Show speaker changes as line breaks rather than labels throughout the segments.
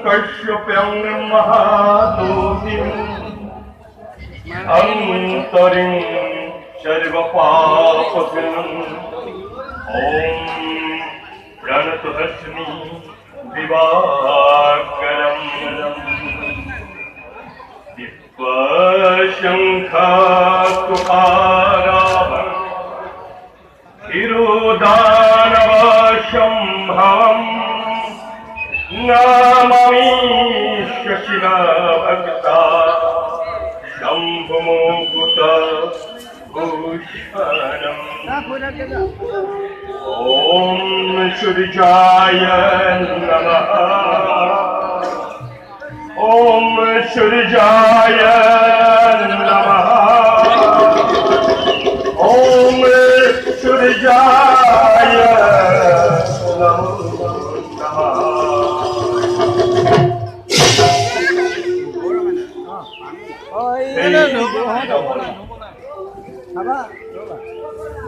कश्यप्यं महादोषिं अंतरिं सर्वपापघ्नं ॐ प्रणतोऽस्मि दिवाकरं दिव्यशङ्खस्तुकारावं हिरोदानवशम्भवम् नामामि शशिना भक्ता शम्भुमुकुट भूषणम् ॐ सूर्याय नमः ॐ सूर्याय नमः ॐ सूर्याय नमः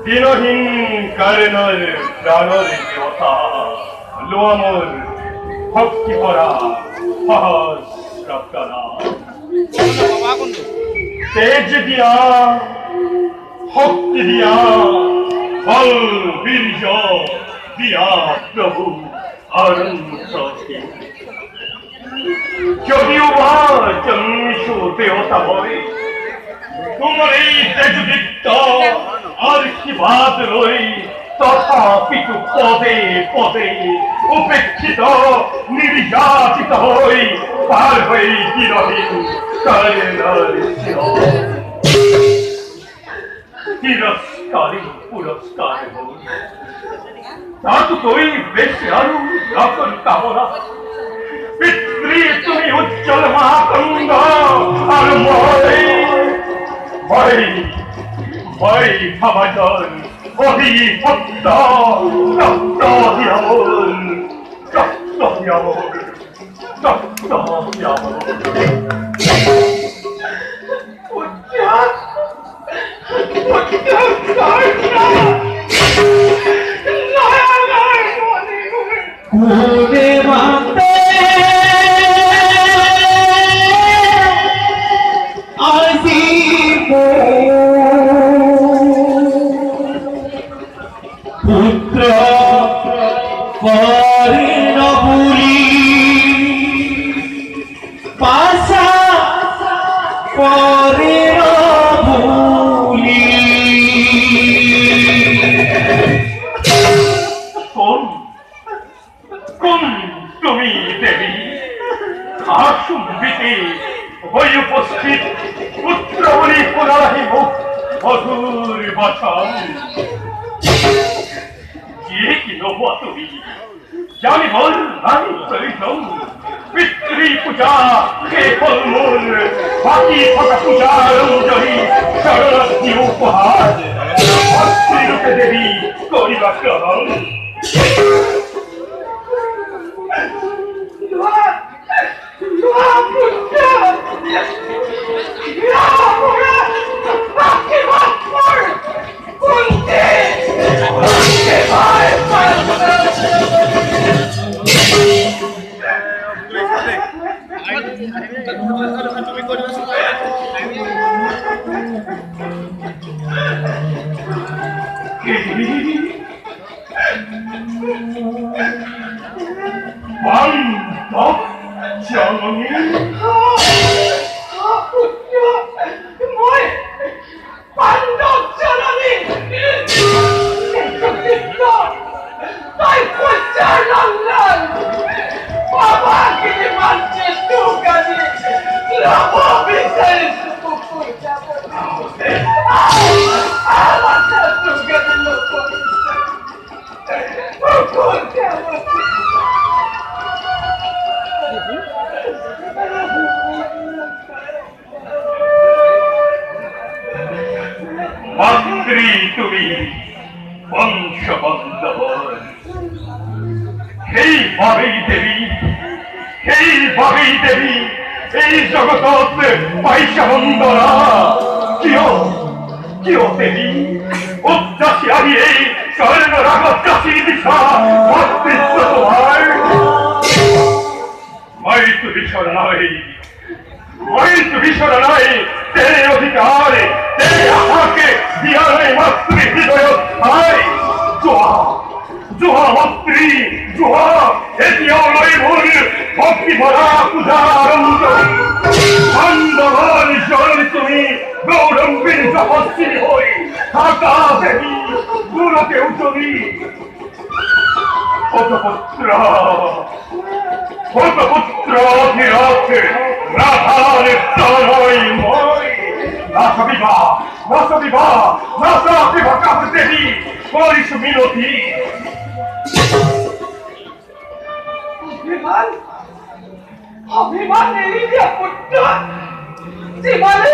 দিনহীন কারণের প্রাণের দেবতা লোমর ভক্তি করা সহজ প্রাপ্তনা তেজ দিয়া শক্তি দিয়া বল বীর্য দিয়া প্রভু আনন্দ যদিও বা জন্মিষু দেবতা হয় তোমার এই তেজদীপ্ত আশীর্বাদ রই তথাপিতু পদে পদে উপেক্ষিত নির্যাতিত হই পার হই বিরহীন তিরস্কারী পুরস্কার হই তা তো তুই বেশি আরো রকম কামনা পিতৃ তুমি উজ্জ্বল মহাকন্দ আর মই ভয় ভাবাজন অহি ভক্ত রক্ত হিয়ামল রক্ত হিয়ামল রক্ত হিয়ামল
পুত্র কর্ণ বুলি পাশা কর্ণ বুলি
কোন তুমি দেবী আসুম্বিতে হয়ে উপস্থিত পুত্র বলি পুনরাহি মুখ মধুর বচন কি নব তুমি জানি বল আমি প্রয়োজন পিতৃ পূজা হে ফলমূল বাকি থাকা পূজার অঞ্জলি শরণার্থী উপহার ভক্তিরূপে দেবী করিবা গ্রহণ জননী মন্ত্রী তুমি বংশবন্ধব সেইভাবেই দেবী এই জগতত পয়সা বন্দনা কিয় দেবী উচ্চাসী আহিয়ে কর্ণ রাগচাষী দিশা ভক্তিত্ব তোমার মই তুমি শরণাই तेरे अधिकार तेरे आशा के दिया नहीं मस्त्री हृदय थाई जुहा मस्त्री जुहा एतिया लई भूल भक्ति भरा पूजारंभ छंदवान शरण तुम्हें गौरम्बिन जपस्वी होई ढाका देवी गुरु के उचरी পুত্র অধিরাতে রাধারে তরই মই নাসবিবা কাছে দেবী করিস মিনতি
অভিমান এই পুত্র জীবনে